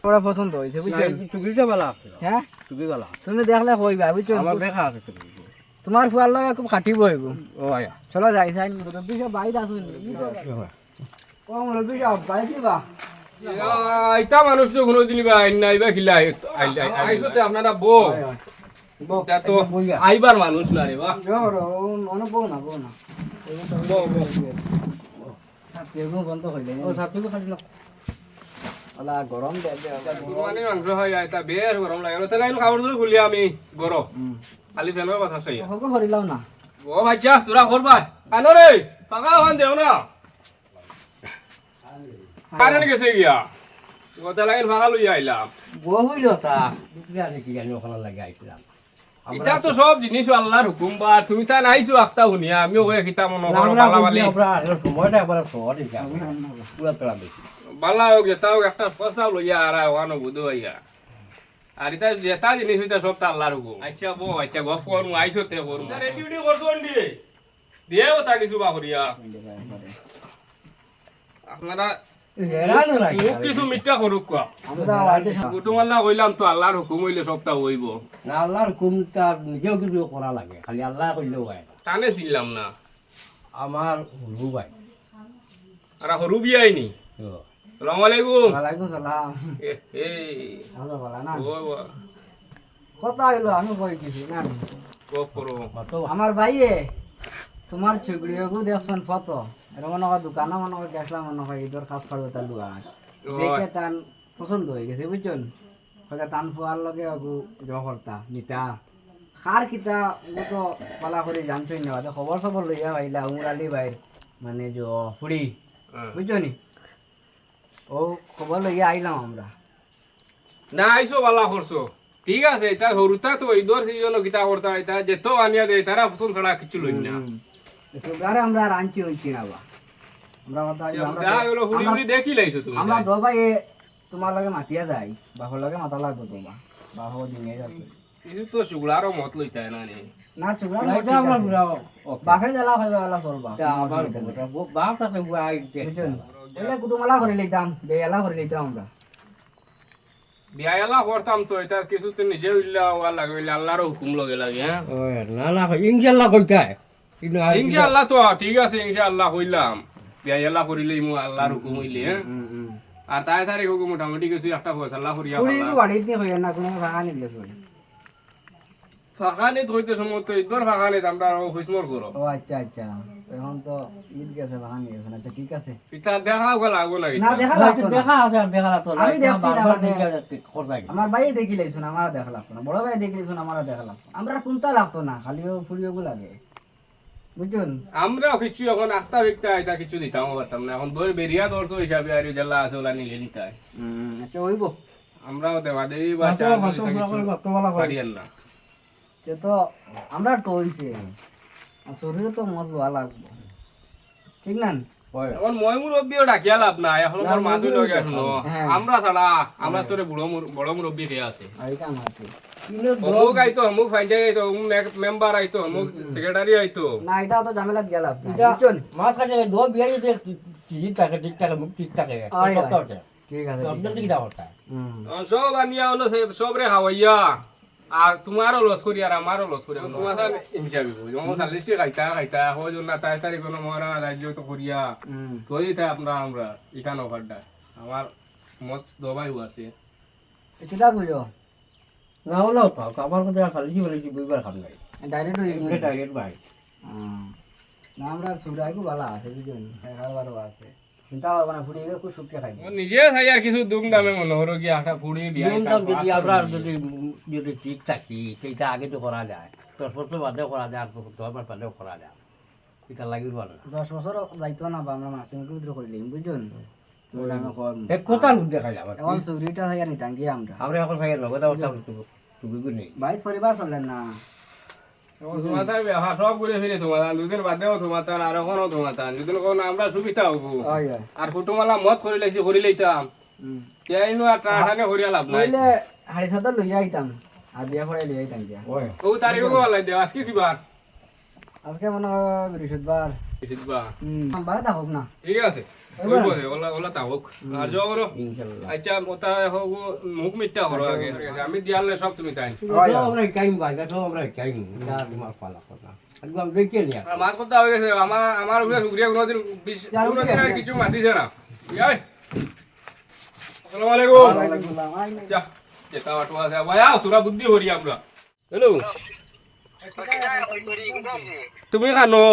ওরা পছন্দ হয়েছে বুঝছেন টুকরিটা ভালো আছে হ্যাঁ টুকরি ভালো তুমি দেখলে কইবা বুঝছো আমার দেখা আছে টুকরি তোমার ফুয়ার লাগে খুব খাটিব হইব ও আয়া চলো যাই সাইন রবি সব বাইরে আসুন কম রবি সব বাইরে দিবা আইতা মানুষ তো কোনোদিনই বা আইন নাই বা খিলা আইসতে আপনারা বউ তা তো আইবার মানুষ না রে বা মনে বউ না বউ বউ ছাত্রীগুলো বন্ধ হইলে ও ছাত্রীকে খালি না ওলা গরম দে কুরবানি মাংস হয় আইতা বেশ গরম লাগে তাহলে আইন খাবার ধরে খুলি আমি গরম খালি ফেলার কথা চাই হগো হরিলাও না ও ভাইজা তোরা করবা কানো রে পাকা ওখান দেও না কারণ গেছে গিয়া কথা লাগে ফাঁকা লইয়া আইলাম বউ হইল তা টুকরি আছে কি জানি ওখানে লাগে আইছিলাম এটা তো সব জিনিস আল্লাহর হুকুম বা তুমি তা নাইছো আখতা শুনিয়া আমিও কই কিতা মন করো বালাবালি সময়টা একবার শহর দিছা পুরা তোলা বেশি বালা হোক যেটা হোক একটা পয়সা লইয়া আর ওখানে বুধ হইয়া আর এটা যেটা জিনিস হইতা সব তা আল্লাহর হুকুম আচ্ছা বউ আচ্ছা গফ করুন আইছো তে করুন রেডিউটি করছো নি দিও তা কিছু বা করিয়া আপনারা হেরানো লাগে কিছু মিথ্যা করুক কোয়া আমরা আইতে কুটুমাল্লা কইলাম তো আল্লাহর হুকুম হইলে সবটা হইব না আল্লাহর হুকুমটা নিজেও কিছু করা লাগে খালি আল্লাহ কইলেও হয় না টানে ছিলাম না আমার হলু ভাই আর হরু বিয়াইনি আসসালামু আলাইকুম ওয়ালাইকুম সালাম এই ভালো ভালো না ও কথা হইলো আমি কই কিছু না গপ করো কত আমার ভাইয়ে তোমার ছবিগুলো দেখছেন ফটো এরকম মনে হয় দোকানে মনে হয় দেখলাম মনে হয় ঈদের খাস খাওয়া তার দোকান দেখে তান পছন্দ হয়ে গেছে বুঝছেন হয়তো টান ফুয়ার লগে জহরতা নিতা খার কিতা ও তো পালা করে জানছই না খবর খবর লইয়া ভাইলা উমরালি ভাইর মানে যে ফুড়ি বুঝছো নি ও খবর লইয়া আইলাম আমরা না আইসো বালা করছো ঠিক আছে এটা হরুতা তো ঈদর সিজন কিতা করতা এটা যেত আনিয়া দেয় তারা পছন্দ ছাড়া কিছু লই না সুগারে আমরা আর আনছি হইছি না বা আমরা কথা যা হলো হুড়ি হুড়ি দেখি লাইছো তুমি আমরা দো ভাই তোমার লগে মাতিয়া যাই বাপর লগে মাতা লাগবো তোমার বাপ দিনে যাচ্ছে কিছু তো শুগলারও মত লইতা না নে না চুগলা এটা আমরা বুড়া বাপে জ্বালা হইবা এলা চলবা আমার বাপটাতে বুড়াই বুঝছেন ওইলা কুটুমালা করে লইতাম বেয়ালা করে লইতাম আমরা বিয়ালা করতাম তো এটা কিছু তো নিজে উল্লা ওয়া লাগইলে আল্লাহর হুকুম লগে লাগে হ্যাঁ না না ইনশাআল্লাহ কইতাই ইনশাআল্লাহ তো ঠিক আছে ইনশাআল্লাহ কইলাম বিয়ালা করিলেই মু আল্লাহর হুকুম হইলে হ্যাঁ আর তাই তারিখ হুকুম মোটামুটি কিছু একটা ফয়সালা করিয়া পুরি তো বাড়িতে নি হইয়া না কোনো ভাগা নি দিয়েছ ফাঁকানিত হইতে সময় তো ঈদর ফাঁকানিত আমরা হুসমর করো ও আচ্ছা আচ্ছা এখন তো ঈদ গেছে ভাগা নি গেছে আচ্ছা ঠিক আছে পিতা দেখা গেল আগো লাগি না দেখা লাগতো না দেখা আছে দেখা তো আমি দেখছি না মানে করবাই আমার ভাই দেখি লাইছো না আমার দেখা লাগতো না বড় ভাই দেখি লাইছো না আমার দেখা লাগতো আমরা কোনটা লাগতো না খালি ও ফুড়িও লাগে বুঝছেন আমরা কিছু এখন আস্তা বিকতা এটা কিছু দিতাম পারতাম না এখন দই বেরিয়া দর্শ হিসাবে আর জেলা আছে ওলা নিলে নিতাই আচ্ছা হইব আমরাও দেওয়া দেবী বা চা পারিয়েন না সে তো আমরা তো হইছে শরীরে তো মত লওয়া লাগবো ঠিক না এখন মই মুরব্বীও ডাকিয়া লাভ নাই এখন আমার মাঝে লগে শুনো আমরা ছাড়া আমরা তোরে বড় মুরব্বী কে আছে আইটা মাটি অমুক আইতো অমুক ফাইজাই আইতো অমুক মেম্বার আইতো অমুক সেক্রেটারি আইতো না এটা তো ঝামেলা গেলাম বুঝছেন মা কাছে দো বিয়া যদি ঠিক থাকে মুখ ঠিক থাকে ঠিক আছে আপনার কি দাওটা সব আনিয়া হলো সব রে খাওয়াইয়া আর তোমারও লস করি আর আমারও লস করি তোমার হিসাবে যেমন 40 খাইতা হয় না তাই তারিখ কোনো মরা রাজ্য তো করিয়া তৈরি থাকে আমরা এখানে অফারটা আমার মত দবাই আছে এটা কইও না হলো তো আমার কথা খালি বলেছি বুইবার খাম নাই ডাইরেক্ট ডাইরেক্ট ভাই না আমরা সুরাইকো ভালো আছে বুঝছেন খাবারও আছে চিন্তা করব না ফুড়ি খুব সুখে খাইব নিজে খাই আর কিছু দুম দামে মনে হলো কি একটা ফুড়ি বিয়া যদি আমরা যদি ঠিক থাকি সেইটা আগে তো করা যায় 10 বছর বাদেও করা যায় আর 10 বছর বাদেও করা যায় এটা লাগিব না 10 বছর যাইতো না বা আমরা মাসিম ভিতরে করিলাম বুঝছেন তোলা আমি কম এক কথা লুট দেখাইলাম এখন সুরিটা হইয়া নিতাম কি আমরা এখন ভাই লগতে কথা তুমি নেই ভাই পরিবার চলেন না তোমার ব্যবহার সব ঘুরে ফিরে তোমার দুদিন বাদেও তোমার আর এখনো তোমার দুদিন কোনো আমরা সুবিধা হবো আর কুটুমালা মত করে লাইছি করে লইতাম কেন আর টানে হরিয়া লাভ নাই বলে হাড়ি সাদা লইয়া আইতাম আর বিয়া করে লইয়া আইতাম দিয়া ও তারিখ ভালো দে আজকে কি বার আজকে মনে হয় বৃহস্পতিবার বুঝবা বারে থাকুক না ঠিক আছে ওলা ওলা তাওক আর যাও করো ইনশাল্লাহ আচ্ছা মোটা হোক মুখ মিটটা করো আগে আমি দিয়ালে সব তুমি তাই সব আমরা টাইম পাই সব আমরা টাইম না তোমার পালা কথা একদম দেখে নিয়া আমার কথা হয়ে গেছে আমার উপরে শুক্রিয়া কোনোদিন কোনোদিন আর কিছু মাতিছে না ইয়াই আসসালামু আলাইকুম যা যেটা অটো আছে ভাই আও তোরা বুদ্ধি করি আমরা হ্যালো তুমি খানো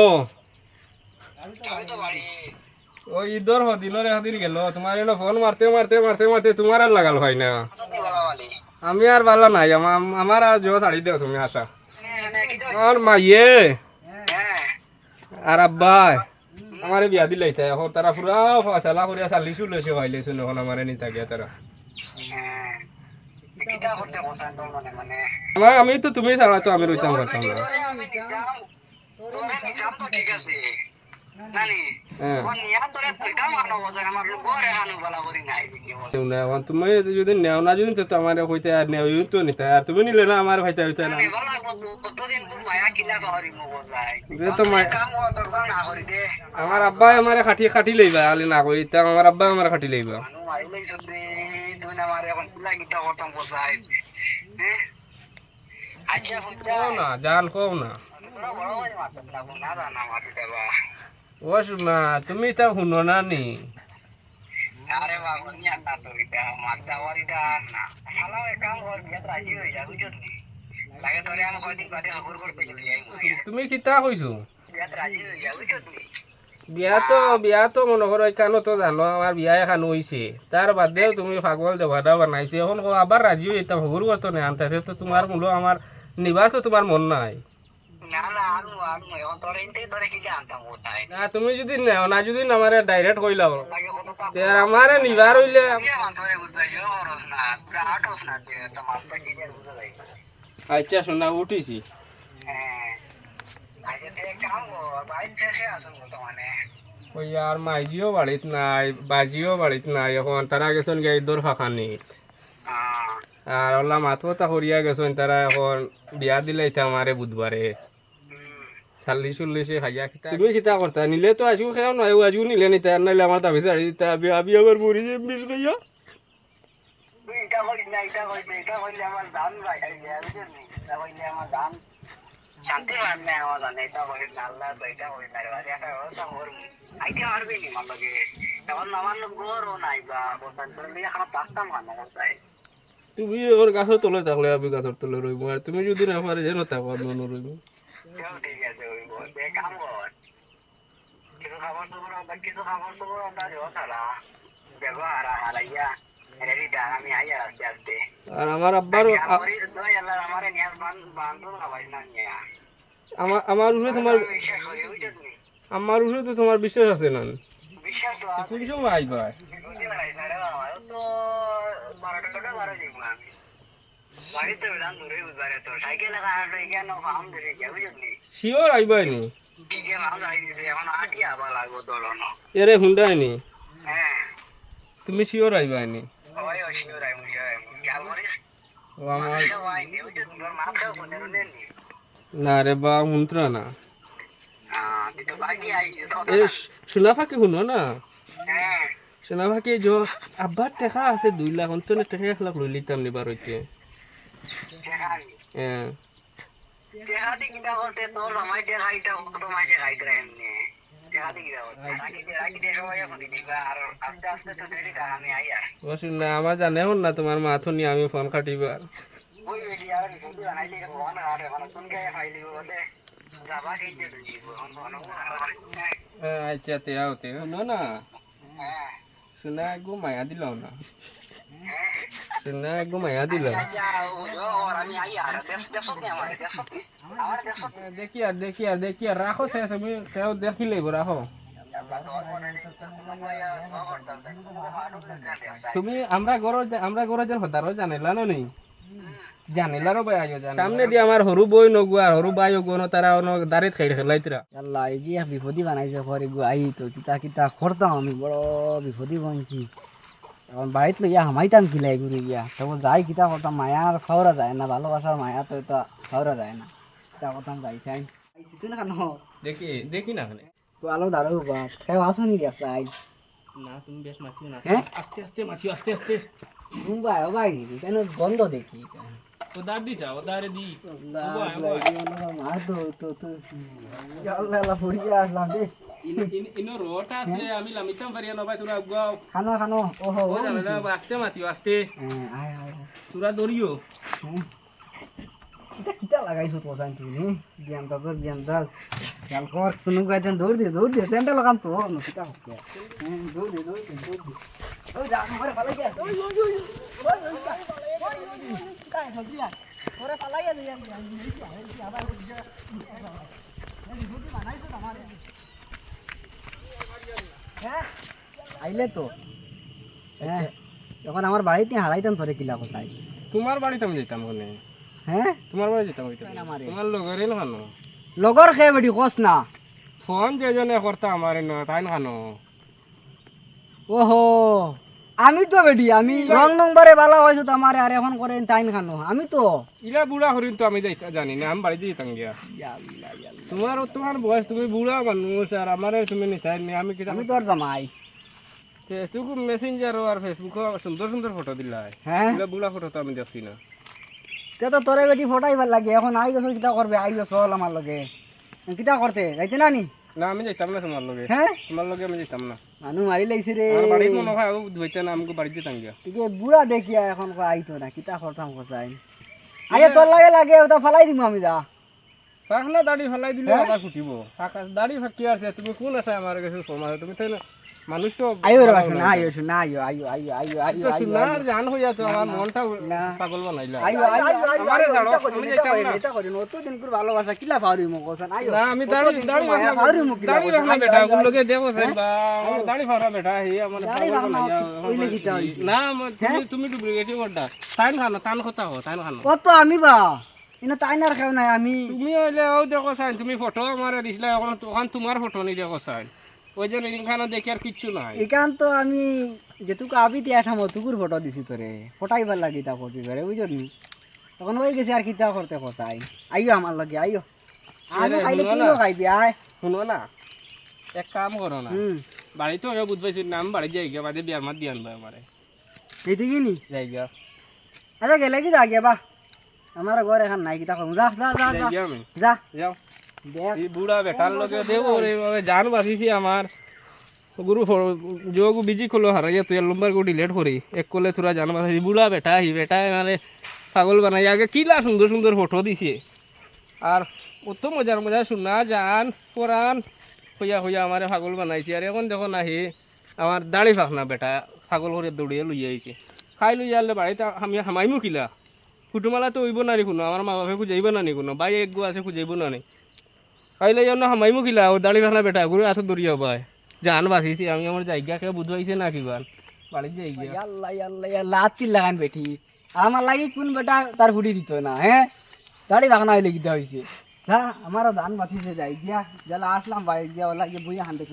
ওই ঈদর দিনের একদিন গেল তোমার এলো ফোন মারতে মারতে মারতে মারতে তোমার আর লাগাল হয় না আমি আর ভালো নাই আমার আর জো ছাড়ি দেও তুমি আসা আমার মাইয়ে আর আব্বা আমার বিয়া দিলাইতে এখন তারা পুরা ফসলা করিয়া চালিশু লৈছে হইলেছো এখন আমার নিতা গিয়া তারা আমি তো তুমি ছাড়া তো আমি রইতাম করতাম না তুমি যদি নেও না যদি তো আমার হইতে আর নেও তো নিতে আর তুমি নিলে না আমার ভাইতে হইতে না আমার আব্বা আমার খাটি খাটি লইবা আলি না কই তা আমার আব্বা আমার খাটি লইবা কও না জান কও না ও শুনা তুমি তা শুনো না নি আরে বাবু নিয়া না তো এটা মাথা ওরিটা না হালা কাম কর বিয়াত রাজি হই যা বুঝছ নি লাগে তোরে আমি কয়দিন বাদে খবর করতে চলে যাই তুমি কিতা কইছো বিয়াত রাজি হই যা বুঝছ নি বিয়া তো মনে করো এখানো তো জানো আমার বিয়া এখানো হইছে তার বাদেও তুমি পাগল দেবাদা বানাইছে এখন আবার রাজি হইতা খবর করতো না আনতে তো তোমার মূল্য আমার নিবার তো তোমার মন নাই না না আনু এখন তোরে ইনতে তোরে কি আনতাম ওটাই না তুমি যদি নেও না যদি আমারে ডাইরেক্ট কইলাও লাগে কত তা তে আর আমারে নিবার হইলে তোরে বুঝাই যো রস না পুরা আটস না তে তোমার তো কি বুঝা যায় আচ্ছা শোনা উঠিছি হ্যাঁ আজকে তে কাম কর বাইরে শেষে আসুন তো মানে ওই আর মাইজিও বাড়িত নাই বাজিও বাড়িত নাই এখন তারা গেছেন গে দর ফাঁকানি আর ওলা মাথা করিয়া গেছেন তারা এখন বিয়া দিলাইতে আমারে বুধবারে 40-40 খাইয়া খিতা তুমি খিতা করতা নিলে তো আজও খেয়াও নয় আজও নিলে নিতে আর নাইলে আমার দাবি ছাড়ি দিতা আমি আবার মরি যে বিষ খাইয়া এটা করিস না এটা করিলে আমার দাম ভাই বুঝলি এটা করিলে আমার দাম শান্তি মানে আমার জানে এটা করিস না আল্লাহ তো এটা করিস না রে একটা কথা কর আইতে পারবি নি মাল লাগে এখন আমার লোক গরও নাই বা বসান করলে খারাপ পাস্তাম খানা কোথায় তুমি ওর গাছের তলে থাকলে আমি গাছের তলে রইব আর তুমি যদি না পারে যেন থাকো আর নন রইব ঠিক আছে ওই বলতে কাম কর কিছু খাবার সবর আমরা দেওয়া তারা ব্যবহার হারাইয়া রেডিটা আমি আইয়া আস্তে আস্তে আর আমার আব্বার আমারে নিয়ে বান্ধব খাবার না নিয়ে আমার উপরে তোমার বিশ্বাস হয়ে বুঝলি আমার উপরে তো তোমার বিশ্বাস আছে না বিশ্বাস তো কোন সময় আইবা বুঝতে পারিস না রে বাবা তো 12টা টাকা বাড়া দিব আমি বাড়িতে বেদান দূরে উজবারে তো সাইকেল লাগানো এখানে ফার্ম ধরে গিয়া বুঝলি শিওর আইবাই নি ঠিক আছে ফার্ম ধরে দিতে এখন আটি আবার লাগবো দলনো এরে হুন্ডাই নি হ্যাঁ তুমি শিওর আইবাই নি ওই অসিও রাই মুই খেয়াল করিস ও আমার ওই নিউজ তোর মাথাও বনে রলেন না রে বা মন্ত্র না তুই তো বাকি আই এ সোনা ফাঁকি শুনো না হ্যাঁ সোনা ফাঁকি যে আব্বার টাকা আছে 2 লাখ অন্তনে টাকা 1 লাখ লই লিতাম নিবার হইতে দেখাবি হ্যাঁ দেখাতে কিটা করতে তোর আমায় দেখাইটা কত মাঝে খাইতে এমনি দেখাতে কিটা করতে রাখি দেখো এখন দিবা আর আস্তে আস্তে তো দেরি আমি আই আর ও শুননা আমার জানে হন না তোমার মাথো নি আমি ফোন কাটিবার ওই বেটি আর শুধু আনাইতে ভগবান আর এখন কোন কে ফাইলি বলে যাবা কি যে দিব আচ্ছা তে আওতে না না হ্যাঁ সোনা গো মায়া দিল না সোনা গো মায়া দিল আচ্ছা ওর আমি আই আর দেশত নি আমার দেশত দেখি আর রাখো সে তুমি তেও দেখি লইব রাখো তুমি আমরা গরো যেন হতারো জানিলা না নি জানিলারও ভাই আইও জানি সামনে দিয়ে আমার হরু বই নগু আর হরু ভাই গো তারা দাঁড়িয়ে খাই খেলাইতরা আল্লাহ এই যে বিপদই বানাইছে ঘরে গো আই তো কিতা করতাম আমি বড় বিপদই বানছি এখন বাড়িতে লইয়া হামাইতাম কিলাই ঘুরে গিয়া তখন যাই কিতা করতাম মায়ার খাওয়া যায় না ভালোবাসার মায়া তো এটা খাওয়া যায় না কিতা করতাম যাই চাই তুই না কেন দেখি না আলো দাঁড়াও বা কেউ আসুনি দেখাই না তুমি বেশ মাছিও না হ্যাঁ? আস্তে আস্তে মাছিও আস্তে আস্তে মুম্বাই ভাই কেন গন্ধ দেখি ও দাঁড় দিছা ও দাঁড়ে দি মার তো তো তো আল্লাহ পড়িয়ে আসলাম রে ইনো রোট আছে আমি লামিতাম পারিয়া নবাই তোরা গাও খানো খানো ওহো ও জানে না আস্তে মাতিও আস্তে আয় আয় তোরা দরিও এটা কিটা লাগাইছো তো সাইন তুই বিয়ান্তা তোর বিয়ান্তা খেয়াল কর কোনো গাইতেন দৌড় দে তেনটা লাগান তো না কিটা হচ্ছে দৌড় দে ওই যা আমারে পালাই গিয়া ওই কাই সবজিয়া তোরে পালাই গিয়া আবার হ্যাঁ আইলে তো হ্যাঁ যখন আমার বাড়িতে হারাইতাম তোরে কিলা কোথায় তোমার বাড়িতে আমি যেতাম ওখানে হ্যাঁ তোমার বাড়ি যেতাম ওইটা আমারে তোমার লগেরই না খানো লগর খেয়ে বেটি কস না ফোন যে জনে করতা আমারে না তাই না খানো ওহো আমি তো বেটি আমি রং নম্বরে ভালো হয়েছো তো আমারে আর এখন করে টাইম খানো আমি তো ইলা বুড়া হরিণ তো আমি যাইতা জানি না আমি বাড়িতে যেতাম গিয়া তোমার বয়স তুমি বুড়া মানুষ আর আমারে তুমি নিচাই নি আমি কি আমি তোর জামাই ফেসবুক মেসেঞ্জার আর ফেসবুক সুন্দর সুন্দর ফটো দিলাই হ্যাঁ ইলা বুড়া ফটো তো আমি দেখছি না তে তো তোরে বেটি ফটাইবার লাগে এখন আই গেছো কিতা করবে আই গেছো আমার লগে কিতা করতে যাইতে না নি না আমি যাইতাম না তোমার লগে হ্যাঁ তোমার লগে আমি যেতাম না মানু মারি লাইছে রে আমার বাড়িতে মনে হয় আরো ধুইতে না আমাকে বাড়িতে যেতাম গিয়া তুই বুড়া দেখিয়া এখন আইতো না কিতা করতাম কোথায় আগে তোর লাগে লাগে ওটা ফালাই দিমু আমি যা পাখনা দাড়ি ফেলাই দিলে আবার ফুটিব আকাশ দাড়ি ফাঁকি আছে তুমি কোন আছে আমার কাছে সময় তুমি তাই না মানুষ তো আইও রে বাসনা আইও শুনা আইও আইও আইও আইও আইও আইও সুনার জান হইয়া তো আমার মনটা না। পাগল বানাইলা আইও আইও আমারে জানো, আমি যেতাম না। এটা করি অতদিন করে ভালোবাসা কিলা পাউরি মো কোসান আইও না আমি দাড়ি দাড়ি পাউরি মো কিলা দাড়ি রাখনা বেটা কোন লোকে দেখো সাই বা দাড়ি ফারা বেটা হে আমার দাড়ি পাগল রাখনা বানাইয়া ওইলে কিটা হইছে না তুমি তুমি ডুপ্লিকেট করডা তাইন খানো তান কথা হো তাইন খানো কত আমি বা ইনা তাইনার খাও নাই আমি তুমি হইলে ও দেখো সাইন তুমি ফটো আমারে দিছিলা এখন তখন তোমার ফটো নি দেখো সাইন ওই যে লিঙ্কানো দেখি আর কিচ্ছু নাই এখান তো আমি যেটুকু আবি দিয়া থামো তুকুর ফটো দিছি তোরে ফটাইবার লাগি তা করবি পারে বুঝলি তখন হয়ে গেছে আর কিতা করতে কোথায় আইও আমার লাগে আইও আমি আরে খাইলে শুনো কিলো না। খাইবি আয় শুনো না এক কাম করো না হুম বাড়িতে হয়ে বুঝবাইছি না আমি বাড়ি যাই গিয়া বাদে বিয়ার মাত দিয়ে আনবো আমারে এইদিকে নি যাই গিয়া আচ্ছা গেলে কি যা গে বা আমার ঘর এখন নাই কিতা করবো যা যা যা যাই যা গিয়া আমি যা যাও দেখ এই বুড়া বেটার লগে দেবো রে বাবা জান বাঁচিছি আমার গুরু যোগু বিজি খোলো হারাইয়া তুই লম্বার গো ডিলেট করি এক কলে তোরা জান বাঁচিছি বুড়া বেটা হি বেটা মানে পাগল বানাই আগে কিলা সুন্দর সুন্দর ফটো দিছে আর অত মজার মজার শুনা জান কোরআন হইয়া হইয়া আমার পাগল বানাইছে আর এখন দেখো নাহি আমার দাড়ি ফাঁকনা বেটা পাগল করে দৌড়িয়ে লইয়া আইছে খাই লইয়া আনলে বাড়িতে আমি হামাইমু কিলা কুটুমালা তো হইব নারি কোনো আমার মা বাপে খুঁজাইব নানি কোনো বাই এক গো আছে খুঁজাইব নানি খাইলে যাও না হামাইমু কিলা ও দাড়ি ফাঁকনা বেটা গুরু এত দৌড়িয়া পায় জান বাঁচিছি আমি আমার জায়গা খেয়ে বুঝবাইছে না কিবার বাড়িতে যাই গিয়া আল্লাহ আল্লাহ আল্লাহ আত্মীর লাগান বেটি আমার লাগি কোন বেটা তার ফুটি দিত না হ্যাঁ দাড়ি বাগানা হইলে কিতা হয়েছে হ্যাঁ আমারও ধান বাঁচিছে যাই গিয়া যারা আসলাম বাড়ি গিয়া ওলা গিয়ে বইয়া হানতে